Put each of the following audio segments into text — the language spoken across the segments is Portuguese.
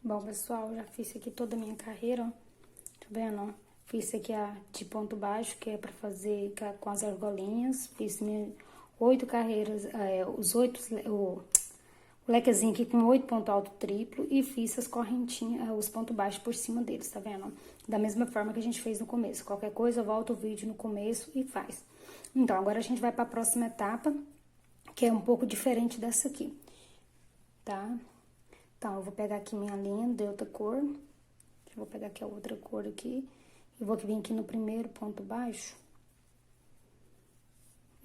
Bom, pessoal, já fiz aqui toda a minha carreira, ó. Tá vendo, ó? Fiz aqui a de ponto baixo, que é pra fazer com as argolinhas. Fiz minhas 8 carreiras, o lequezinho aqui com 8 pontos alto triplo e fiz as correntinhas, os pontos baixos por cima deles, tá vendo? Da mesma forma que a gente fez no começo. Qualquer coisa, volta o vídeo no começo e faz. Então, agora a gente vai pra próxima etapa, que é um pouco diferente dessa aqui, tá? Então, eu vou pegar aqui minha linha de outra cor. Eu vou pegar aqui a outra cor aqui. E vou vir aqui no primeiro ponto baixo.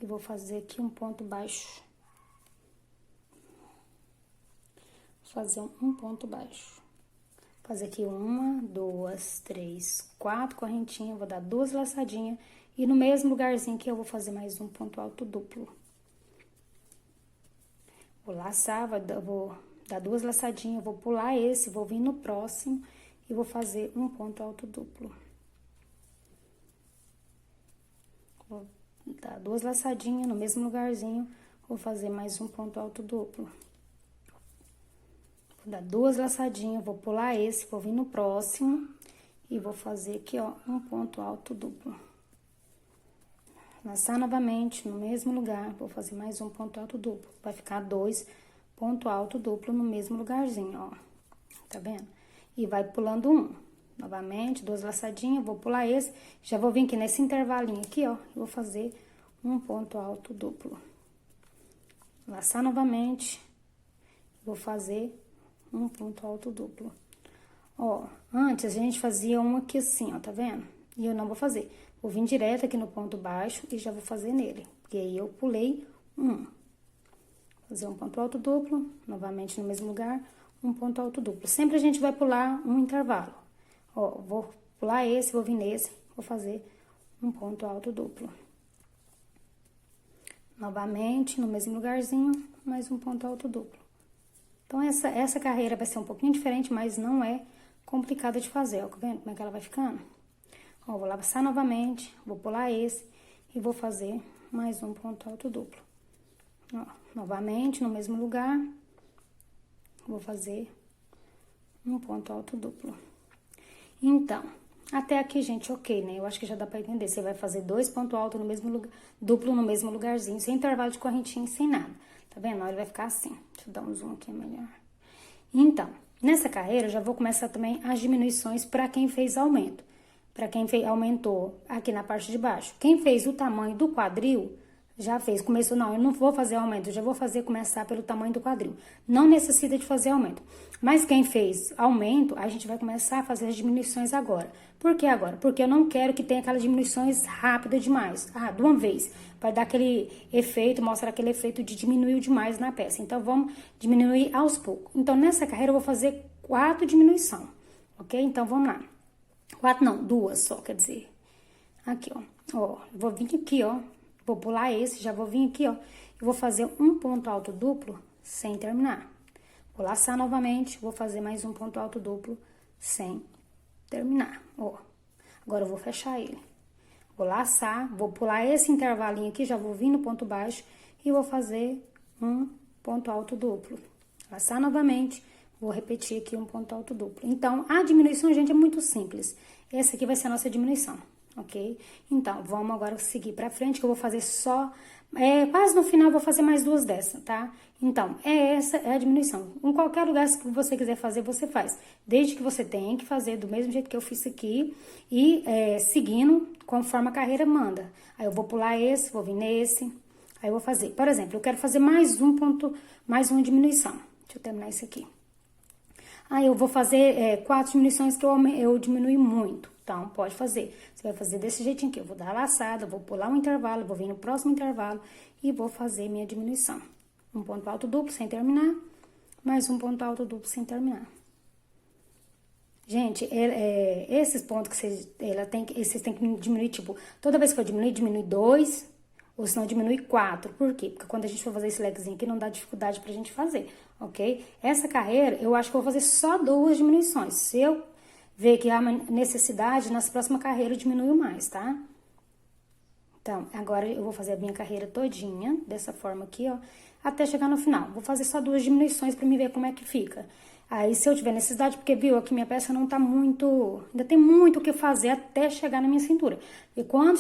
E vou fazer aqui um ponto baixo. Vou fazer um ponto baixo. Vou fazer aqui 1, 2, 3, 4 correntinhas. Vou dar 2 laçadinhas. E no mesmo lugarzinho aqui eu vou fazer mais um ponto alto duplo. Vou laçar, vou dar 2 laçadinhas, vou pular esse, vou vir no próximo e vou fazer um ponto alto duplo. Vou dar 2 laçadinhas no mesmo lugarzinho, vou fazer mais um ponto alto duplo. Vou dar 2 laçadinhas, vou pular esse, vou vir no próximo e vou fazer aqui, ó, um ponto alto duplo. Laçar novamente no mesmo lugar, vou fazer mais um ponto alto duplo. Vai ficar 2 ponto alto duplo no mesmo lugarzinho, ó. Tá vendo? E vai pulando um. Novamente, 2 laçadinhas, vou pular esse. Já vou vir aqui nesse intervalinho aqui, ó. E vou fazer um ponto alto duplo. Laçar novamente. Vou fazer um ponto alto duplo. Ó, antes a gente fazia um aqui assim, ó, tá vendo? E eu não vou fazer. Vou vir direto aqui no ponto baixo e já vou fazer nele. Porque aí eu pulei um. Fazer um ponto alto duplo, novamente no mesmo lugar, um ponto alto duplo. Sempre a gente vai pular um intervalo. Ó, vou pular esse, vou vir nesse, vou fazer um ponto alto duplo. Novamente, no mesmo lugarzinho, mais um ponto alto duplo. Então, essa carreira vai ser um pouquinho diferente, mas não é complicada de fazer, ó, tá vendo como é que ela vai ficando? Ó, vou laçar novamente, vou pular esse e vou fazer mais um ponto alto duplo. Ó, novamente, no mesmo lugar, vou fazer um ponto alto duplo. Então, até aqui, gente, ok, né? Eu acho que já dá pra entender. Você vai fazer 2 pontos altos no mesmo lugar, duplo no mesmo lugarzinho, sem intervalo de correntinha, sem nada. Tá vendo? Ó, ele vai ficar assim. Deixa eu dar um zoom aqui melhor. Então, nessa carreira, eu já vou começar também as diminuições pra quem fez aumento. Pra quem aumentou aqui na parte de baixo. Quem fez o tamanho do quadril, já fez. Começou, não, eu não vou fazer aumento, eu já vou começar pelo tamanho do quadril. Não necessita de fazer aumento. Mas quem fez aumento, a gente vai começar a fazer as diminuições agora. Por que agora? Porque eu não quero que tenha aquelas diminuições rápidas demais. Ah, de uma vez. Vai dar aquele efeito, mostrar aquele efeito de diminuiu demais na peça. Então, vamos diminuir aos poucos. Então, nessa carreira, eu vou fazer 4 diminuições. Ok? Então, vamos lá. 4 não, 2 só, quer dizer. Aqui, ó. Ó, vou vir aqui, ó. Vou pular esse, já vou vir aqui, ó. E vou fazer um ponto alto duplo sem terminar. Vou laçar novamente, vou fazer mais um ponto alto duplo sem terminar, ó. Agora eu vou fechar ele. Vou laçar, vou pular esse intervalinho aqui, já vou vir no ponto baixo e vou fazer um ponto alto duplo. Laçar novamente, vou repetir aqui um ponto alto duplo. Então, a diminuição, gente, é muito simples. Essa aqui vai ser a nossa diminuição, ok? Então, vamos agora seguir pra frente, que eu vou fazer só... quase no final, eu vou fazer mais 2 dessas, tá? Então, essa é a diminuição. Em qualquer lugar que você quiser fazer, você faz. Desde que você tenha que fazer do mesmo jeito que eu fiz aqui e seguindo conforme a carreira manda. Aí, eu vou pular esse, vou vir nesse, aí eu vou fazer. Por exemplo, eu quero fazer mais uma diminuição. Deixa eu terminar isso aqui. Aí, eu vou fazer 4 diminuições que eu diminui muito. Então, pode fazer. Você vai fazer desse jeitinho aqui. Eu vou dar a laçada, vou pular um intervalo, vou vir no próximo intervalo e vou fazer minha diminuição. Um ponto alto duplo sem terminar, mais um ponto alto duplo sem terminar. Gente, esses pontos que vocês têm que diminuir, tipo, toda vez que eu diminuir, diminui 2, ou senão diminui 4. Por quê? Porque quando a gente for fazer esse lequezinho aqui, não dá dificuldade pra gente fazer, ok? Essa carreira, eu acho que eu vou fazer só 2 diminuições. Se eu ver que há uma necessidade, nas próximas carreiras eu diminuo mais, tá? Então, agora eu vou fazer a minha carreira todinha, dessa forma aqui, ó, até chegar no final. Vou fazer só 2 diminuições pra me ver como é que fica. Aí, se eu tiver necessidade, porque viu, aqui minha peça não tá muito... Ainda tem muito o que fazer até chegar na minha cintura. E quando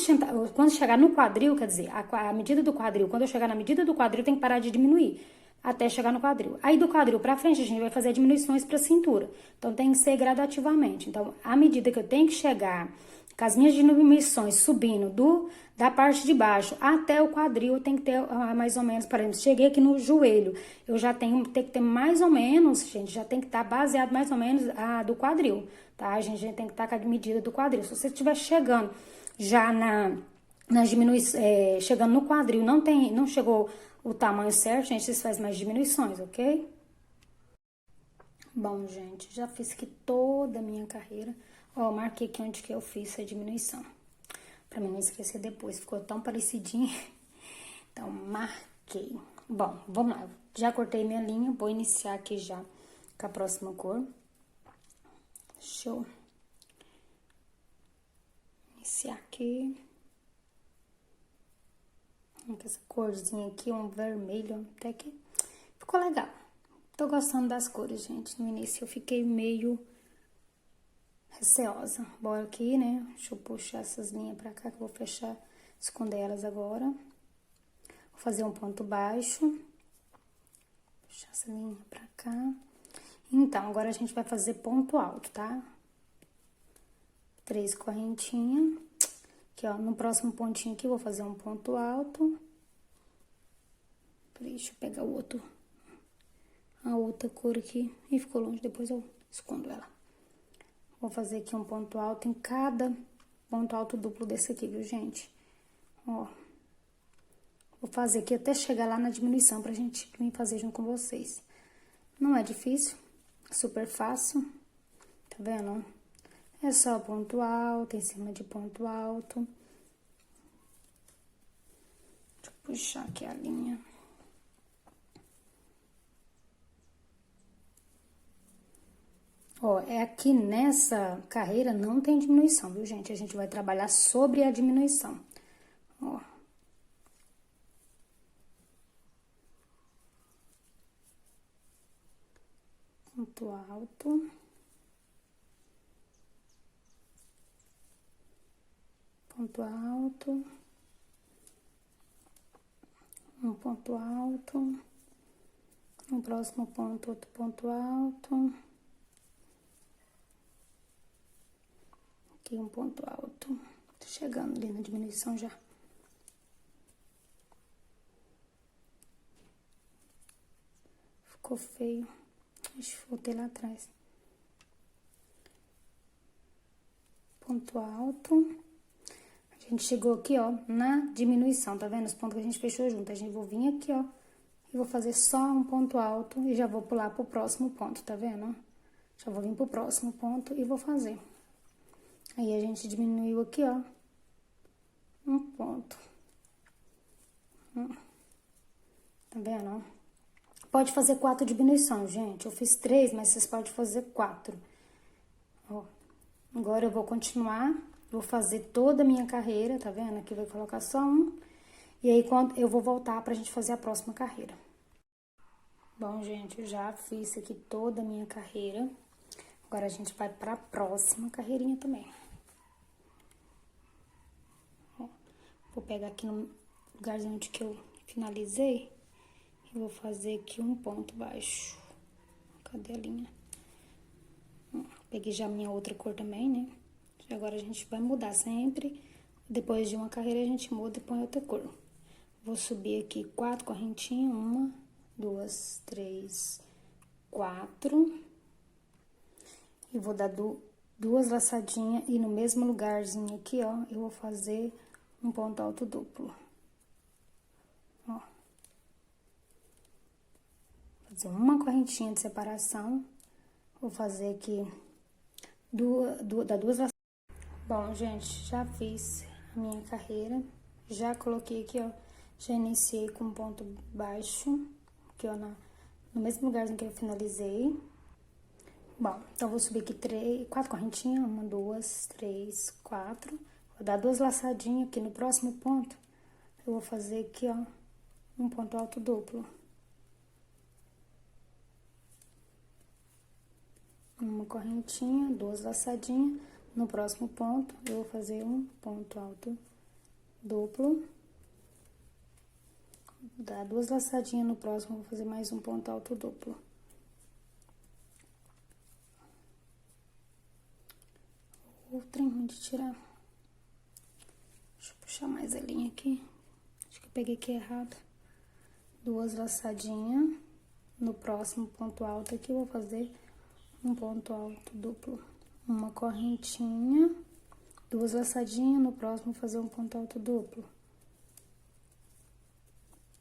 chegar no quadril, quer dizer, a medida do quadril, quando eu chegar na medida do quadril, tem que parar de diminuir até chegar no quadril. Aí, do quadril pra frente, a gente vai fazer diminuições pra cintura. Então, tem que ser gradativamente. Então, à medida que eu tenho que chegar com as minhas diminuições subindo da parte de baixo até o quadril, tem que ter mais ou menos, por exemplo, cheguei aqui no joelho, eu já tenho que ter mais ou menos, gente, já tem que estar baseado mais ou menos do quadril, tá? A gente tem que estar com a medida do quadril. Se você estiver chegando já nas diminuições, chegando no quadril, não chegou o tamanho certo, gente, vocês fazem mais diminuições, ok? Bom, gente, já fiz aqui toda a minha carreira. Ó, marquei aqui onde que eu fiz a diminuição. Pra mim não esquecer depois, ficou tão parecidinho. Então, marquei. Bom, vamos lá. Já cortei minha linha, vou iniciar aqui já com a próxima cor. Deixa eu iniciar aqui. Com essa corzinha aqui, um vermelho, até que ficou legal. Tô gostando das cores, gente. No início eu fiquei meio receosa. Bora aqui, né? Deixa eu puxar essas linhas pra cá, que eu vou fechar, esconder elas agora. Vou fazer um ponto baixo. Puxar essa linha pra cá. Então, agora a gente vai fazer ponto alto, tá? 3 correntinhas. Aqui, ó, no próximo pontinho aqui, eu vou fazer um ponto alto. Deixa eu pegar a outra cor aqui. E ficou longe, depois eu escondo ela. Vou fazer aqui um ponto alto em cada ponto alto duplo desse aqui, viu, gente? Ó. Vou fazer aqui até chegar lá na diminuição pra gente vir fazer junto com vocês. Não é difícil, é super fácil. Tá vendo? É só ponto alto, em cima de ponto alto. Deixa eu puxar aqui a linha. Ó, aqui nessa carreira não tem diminuição, viu, gente? A gente vai trabalhar sobre a diminuição. Ó. Ponto alto. Ponto alto. Um ponto alto. No próximo ponto, outro ponto alto. Aqui um ponto alto. Tô chegando ali na diminuição já. Ficou feio. Deixa eu voltar lá atrás. Ponto alto. A gente chegou aqui, ó, na diminuição, tá vendo? Os pontos que a gente fechou junto. A gente vou vir aqui, ó, e vou fazer só um ponto alto e já vou pular pro próximo ponto, tá vendo? Já vou vir pro próximo ponto e vou fazer. Aí, a gente diminuiu aqui, ó, um ponto. Tá vendo, ó? Pode fazer 4 diminuições, gente. Eu fiz 3, mas vocês podem fazer 4. Ó, agora eu vou continuar, vou fazer toda a minha carreira, tá vendo? Aqui vai colocar só um. E aí, quando eu vou voltar pra gente fazer a próxima carreira. Bom, gente, eu já fiz aqui toda a minha carreira. Agora, a gente vai pra próxima carreirinha também. Ó, vou pegar aqui no lugarzinho onde que eu finalizei. E vou fazer aqui um ponto baixo. Cadê a linha? Peguei já a minha outra cor também, né? E agora a gente vai mudar sempre. Depois de uma carreira a gente muda e põe outra cor. Vou subir aqui 4 correntinhas. 1, 2, 3, 4. E vou dar 2 laçadinhas. E no mesmo lugarzinho aqui, ó, eu vou fazer um ponto alto duplo. Ó. Fazer uma correntinha de separação. Vou fazer aqui dar 2 laçadas. Bom, gente, já fiz a minha carreira. Já coloquei aqui, ó. Já iniciei com um ponto baixo. Aqui, ó, no mesmo lugarzinho que eu finalizei. Bom, então, vou subir aqui 4 correntinhas. 1, 2, 3, 4. Vou dar 2 laçadinhas aqui no próximo ponto. Eu vou fazer aqui, ó, um ponto alto duplo. uma correntinha, duas laçadinhas. No próximo ponto, eu vou fazer um ponto alto duplo. Dá duas laçadinhas, no próximo, vou fazer mais um ponto alto duplo. O trem ruim de tirar. Deixa eu puxar mais a linha aqui. Acho que eu peguei aqui errado. Duas laçadinhas. No próximo ponto alto aqui, eu vou fazer um ponto alto duplo. Uma correntinha, duas laçadinhas. No próximo, vou fazer um ponto alto duplo.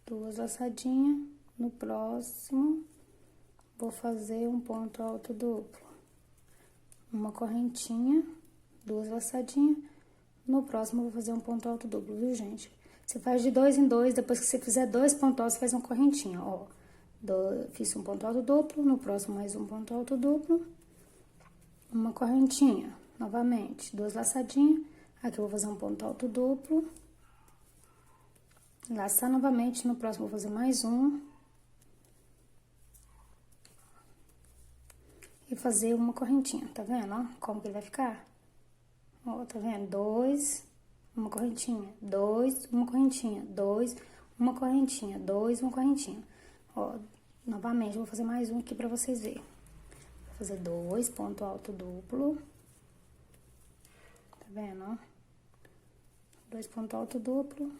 Duas laçadinhas. No próximo, vou fazer um ponto alto duplo. Uma correntinha, duas laçadinhas. No próximo, eu vou fazer um ponto alto duplo, viu, gente? Você faz de 2 em 2, depois que você fizer 2 pontos altos, você faz uma correntinha, ó. Fiz um ponto alto duplo, no próximo mais um ponto alto duplo. Uma correntinha, novamente, duas laçadinhas. Aqui eu vou fazer um ponto alto duplo. Laçar novamente, no próximo vou fazer mais um. E fazer uma correntinha, tá vendo, ó? Como que ele vai ficar? Ó, tá vendo? 2, uma correntinha, 2, uma correntinha, 2, uma correntinha, 2, uma correntinha. Ó, novamente, eu vou fazer mais um aqui pra vocês verem. Vou fazer 2 ponto alto duplo. Tá vendo, ó? 2 ponto alto duplo,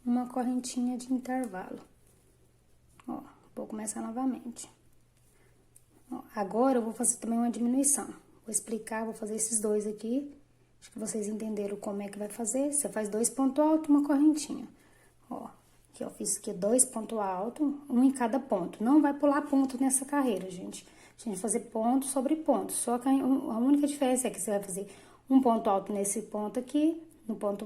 uma correntinha de intervalo. Ó, vou começar novamente. Ó, agora, eu vou fazer também uma diminuição. Vou explicar, vou fazer esses dois aqui. Acho que vocês entenderam como é que vai fazer. Você faz 2 pontos altos, uma correntinha. Ó, aqui eu fiz aqui 2 pontos altos, um em cada ponto. Não vai pular ponto nessa carreira, gente. A gente vai fazer ponto sobre ponto. Só que a única diferença é que você vai fazer um ponto alto nesse ponto aqui, um ponto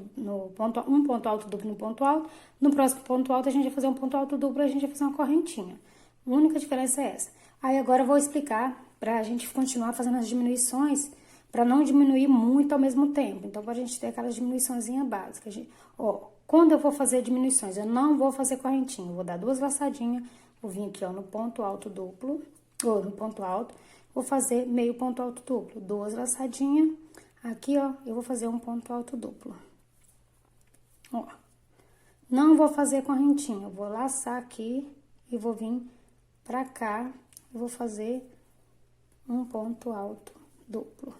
alto duplo no ponto alto. No próximo ponto alto, a gente vai fazer um ponto alto duplo, a gente vai fazer uma correntinha. A única diferença é essa. Aí, agora eu vou explicar pra gente continuar fazendo as diminuições, pra não diminuir muito ao mesmo tempo. Então, pra gente ter aquelas diminuiçõezinhas básicas. Ó, quando eu vou fazer diminuições, eu não vou fazer correntinha. Eu vou dar duas laçadinhas, vou vir aqui, ó, no ponto alto duplo, ou no ponto alto, vou fazer meio ponto alto duplo. Duas laçadinhas, aqui, ó, eu vou fazer um ponto alto duplo. Ó, não vou fazer correntinha, eu vou laçar aqui e vou vir pra cá, eu vou fazer um ponto alto duplo.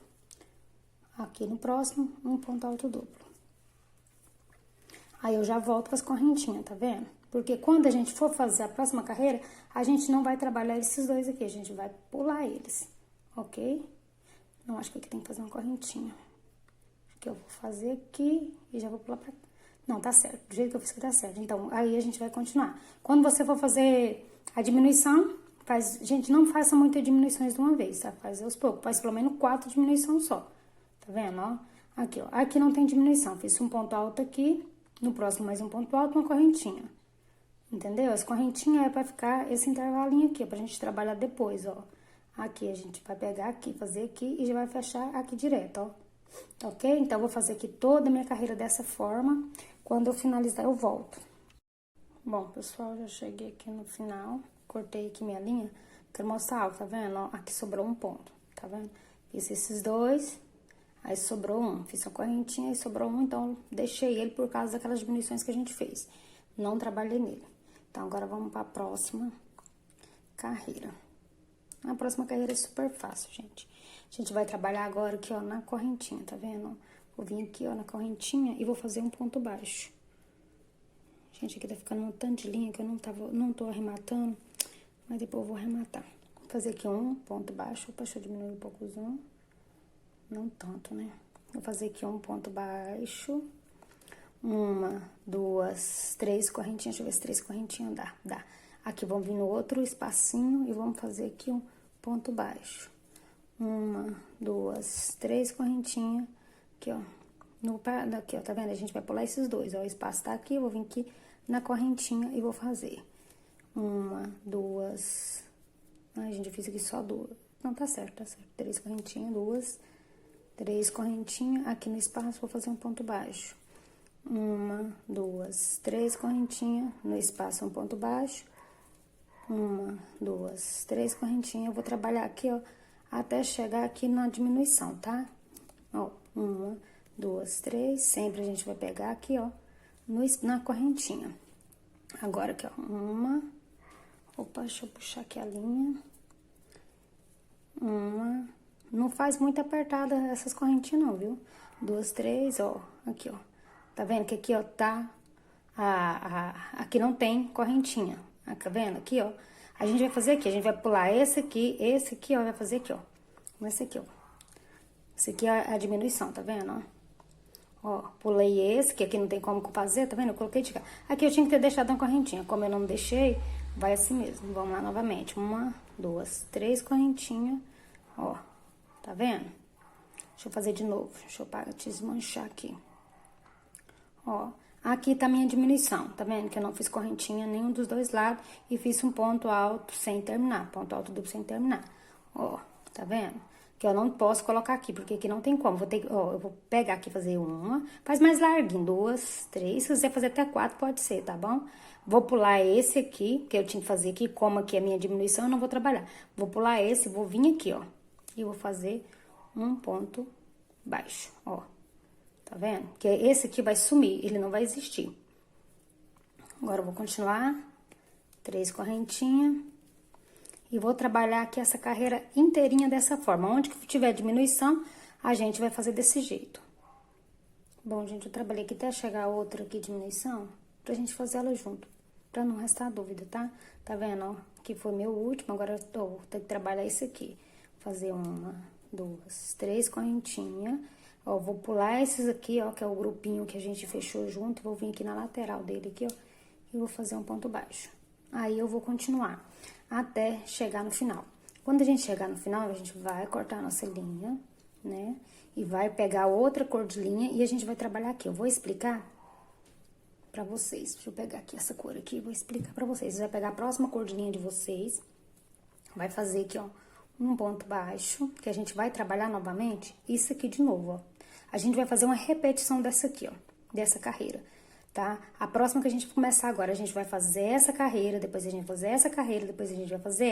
Aqui no próximo, um ponto alto duplo. Aí, eu já volto com as correntinhas, tá vendo? Porque quando a gente for fazer a próxima carreira, a gente não vai trabalhar esses dois aqui, a gente vai pular eles, ok? Não, acho que aqui tem que fazer uma correntinha. Acho que eu vou fazer aqui e já vou pular pra cá. Não, tá certo, do jeito que eu fiz que tá certo. Então, aí a gente vai continuar. Quando você for fazer a diminuição, gente, não faça muitas diminuições de uma vez, tá? Faz aos poucos, faz pelo menos 4 diminuições só. Tá vendo, ó? Aqui, ó. Aqui não tem diminuição. Fiz um ponto alto aqui, no próximo mais um ponto alto, uma correntinha. Entendeu? As correntinhas é pra ficar esse intervalinho aqui, pra gente trabalhar depois, ó. Aqui a gente vai pegar aqui, fazer aqui e já vai fechar aqui direto, ó. Ok? Então, eu vou fazer aqui toda a minha carreira dessa forma. Quando eu finalizar, eu volto. Bom, pessoal, já cheguei aqui no final. Cortei aqui minha linha. Quero mostrar, ó, tá vendo? Ó, aqui sobrou um ponto, tá vendo? Fiz esses dois, aí sobrou um. Fiz a correntinha e sobrou um, então deixei ele por causa daquelas diminuições que a gente fez. Não trabalhei nele. Então, agora vamos pra próxima carreira. A próxima carreira é super fácil, gente. A gente vai trabalhar agora aqui, ó, na correntinha, tá vendo? Vou vir aqui, ó, na correntinha e vou fazer um ponto baixo. Gente, aqui tá ficando um tanto de linha que eu não tô arrematando, mas depois eu vou arrematar. Vou fazer aqui um ponto baixo. Opa, deixa eu diminuir um pouco o zoom. Não tanto, né? Vou fazer aqui um ponto baixo. Uma, duas, 3 correntinhas. Deixa eu ver se 3 correntinhas dá. Dá. Aqui vamos vir no outro espacinho e vamos fazer aqui um ponto baixo. Uma, duas, 3 correntinhas. Aqui, ó. Aqui, ó, tá vendo? A gente vai pular esses dois, ó. O espaço tá aqui, eu vou vir aqui na correntinha e vou fazer. Uma, duas... Ai, gente, eu fiz aqui só 2. Não, tá certo, tá certo. 3 correntinhas, 2, 3 correntinhas. Aqui no espaço, vou fazer um ponto baixo. Uma, duas, 3 correntinhas. No espaço, um ponto baixo. Uma, duas, 3 correntinhas. Eu vou trabalhar aqui, ó, até chegar aqui na diminuição, tá? Ó, 1, 2, 3, sempre a gente vai pegar aqui, ó, na correntinha. Agora aqui, ó, opa, deixa eu puxar aqui a linha. Não faz muito apertada essas correntinhas não, viu? 2, 3, ó, aqui, ó. Tá vendo que aqui, ó, tá, aqui não tem correntinha, tá vendo? Aqui, ó, a gente vai fazer aqui, a gente vai pular esse aqui, ó, vai fazer aqui, ó, esse aqui, ó. Esse aqui é a diminuição, tá vendo, ó? Ó, pulei esse, que aqui não tem como fazer, tá vendo? Eu coloquei de cá. Aqui eu tinha que ter deixado uma correntinha, como eu não deixei, vai assim mesmo. Vamos lá novamente, 1, 2, 3 correntinhas, ó, tá vendo? Deixa eu fazer de novo, deixa eu desmanchar aqui. Ó, aqui tá a minha diminuição, tá vendo? Que eu não fiz correntinha nenhum dos dois lados e fiz um ponto alto sem terminar, ponto alto duplo sem terminar. Ó, tá vendo? Que eu não posso colocar aqui, porque aqui não tem como. Vou ter, ó, eu vou pegar aqui e fazer uma, faz mais larguinho, 2, 3, se quiser fazer até 4, pode ser, tá bom? Vou pular esse aqui, que eu tinha que fazer aqui, como aqui é a minha diminuição, eu não vou trabalhar. Vou pular esse, vou vir aqui, ó, e vou fazer um ponto baixo, ó. Tá vendo? Que esse aqui vai sumir, ele não vai existir. Agora, eu vou continuar. 3 correntinhas. E vou trabalhar aqui essa carreira inteirinha dessa forma. Onde que tiver diminuição, a gente vai fazer desse jeito. Bom, gente, eu trabalhei aqui até chegar outra aqui, diminuição, pra gente fazer ela junto. Pra não restar dúvida, tá? Tá vendo, ó? Aqui foi meu último, agora eu vou ter que trabalhar isso aqui. Fazer 1, 2, 3 correntinhas. Ó, vou pular esses aqui, ó, que é o grupinho que a gente fechou junto. Vou vir aqui na lateral dele aqui, ó, e vou fazer um ponto baixo. Aí, eu vou continuar até chegar no final. Quando a gente chegar no final, a gente vai cortar a nossa linha, né? E vai pegar outra cor de linha e a gente vai trabalhar aqui. Eu vou explicar pra vocês. Deixa eu pegar aqui essa cor aqui e vou explicar pra vocês. Você vai pegar a próxima cor de linha de vocês, vai fazer aqui, ó, um ponto baixo, que a gente vai trabalhar novamente isso aqui de novo, ó. A gente vai fazer uma repetição dessa aqui, ó, dessa carreira, tá? A próxima que a gente vai começar agora, a gente vai fazer essa carreira, depois a gente vai fazer essa carreira, depois a gente vai fazer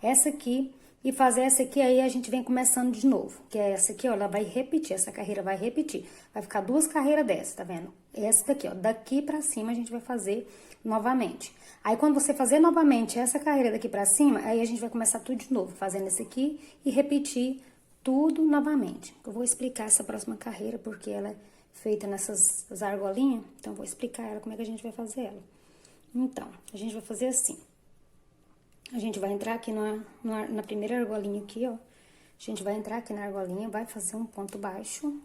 essa aqui, e fazer essa aqui, aí a gente vem começando de novo, que é essa aqui, ó, ela vai repetir, essa carreira vai repetir. Vai ficar 2 carreiras dessa, tá vendo? Essa daqui, ó, daqui pra cima a gente vai fazer novamente. Aí, quando você fazer novamente essa carreira daqui pra cima, aí a gente vai começar tudo de novo, fazendo esse aqui e repetir tudo novamente. Eu vou explicar essa próxima carreira, porque ela é feita nessas argolinhas, então eu vou explicar ela, como é que a gente vai fazer ela. Então, a gente vai fazer assim. A gente vai entrar aqui na primeira argolinha aqui, ó. A gente vai entrar aqui na argolinha, vai fazer um ponto baixo.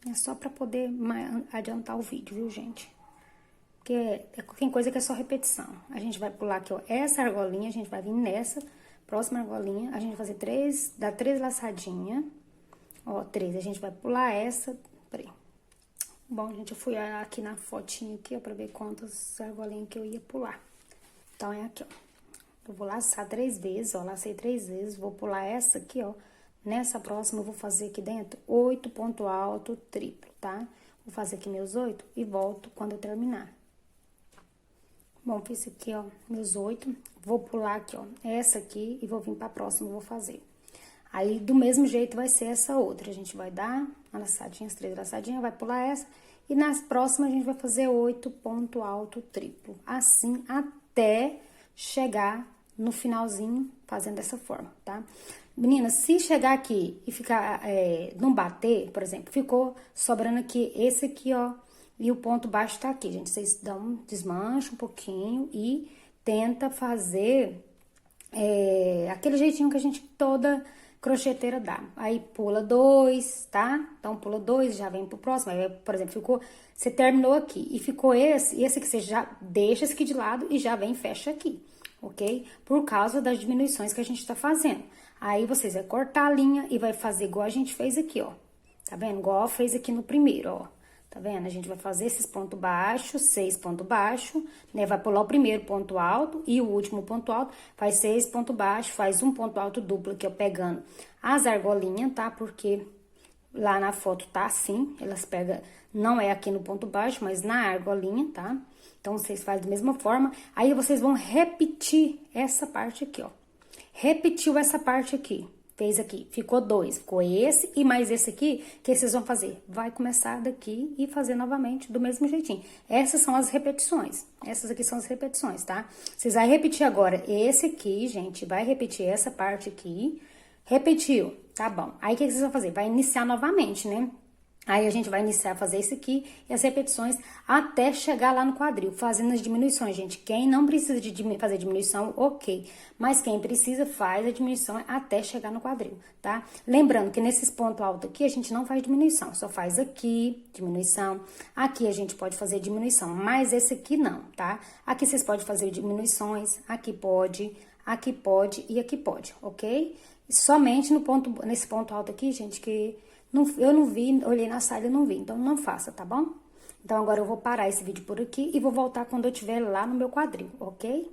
É só pra poder adiantar o vídeo, viu, gente? Porque tem coisa que é só repetição. A gente vai pular aqui, ó, essa argolinha, a gente vai vir nessa próxima argolinha, a gente vai fazer dar 3 laçadinhas. Ó, 3, a gente vai pular essa, peraí. Bom, gente, eu fui aqui na fotinha aqui, ó, pra ver quantas argolinhas que eu ia pular. Então, é aqui, ó. Eu vou laçar 3 vezes, ó, lacei 3 vezes, vou pular essa aqui, ó. Nessa próxima, eu vou fazer aqui dentro 8 ponto alto triplo, tá? Vou fazer aqui meus 8 e volto quando eu terminar. Bom, fiz aqui, ó, meus 8. Vou pular aqui, ó, essa aqui e vou vir pra próxima, vou fazer. Aí, do mesmo jeito, vai ser essa outra. A gente vai dar uma laçadinha, as 3 laçadinhas, vai pular essa. E nas próximas, a gente vai fazer 8 ponto alto triplo. Assim, até chegar no finalzinho, fazendo dessa forma, tá? Meninas, se chegar aqui e ficar, não bater, por exemplo, ficou sobrando aqui esse aqui, ó, e o ponto baixo tá aqui, gente. Vocês desmancham um pouquinho e tenta fazer aquele jeitinho que a gente toda crocheteira dá. Aí pula 2, tá? Então pula 2, já vem pro próximo. Aí, por exemplo, você terminou aqui e ficou esse aqui você já deixa esse aqui de lado e já vem e fecha aqui, ok? Por causa das diminuições que a gente tá fazendo. Aí vocês vão cortar a linha e vai fazer igual a gente fez aqui, ó. Tá vendo? Igual fez aqui no primeiro, ó. Tá vendo? A gente vai fazer esses pontos baixos, 6 pontos baixos, né? Vai pular o primeiro ponto alto e o último ponto alto, faz 6 pontos baixos, faz um ponto alto duplo aqui, ó, pegando as argolinhas, tá? Porque lá na foto tá assim, elas pegam, não é aqui no ponto baixo, mas na argolinha, tá? Então, vocês fazem da mesma forma, aí vocês vão repetir essa parte aqui, ó. repetiu essa parte aqui. Fez aqui, ficou 2, ficou esse e mais esse aqui, o que vocês vão fazer? Vai começar daqui e fazer novamente do mesmo jeitinho. Essas são as repetições, essas aqui são as repetições, tá? Vocês vão repetir agora esse aqui, gente, vai repetir essa parte aqui, repetiu, tá bom. Aí, o que vocês vão fazer? Vai iniciar novamente, né? Aí, a gente vai iniciar a fazer isso aqui e as repetições até chegar lá no quadril, fazendo as diminuições, gente. Quem não precisa de fazer diminuição, ok. Mas quem precisa, faz a diminuição até chegar no quadril, tá? Lembrando que nesses pontos altos aqui, a gente não faz diminuição, só faz aqui, diminuição. Aqui a gente pode fazer diminuição, mas esse aqui não, tá? Aqui vocês podem fazer diminuições, aqui pode e aqui pode, ok? Somente no ponto, nesse ponto alto aqui, gente, que... eu não vi, olhei na sala e não vi, então não faça, tá bom? Então, agora eu vou parar esse vídeo por aqui e vou voltar quando eu estiver lá no meu quadril, ok?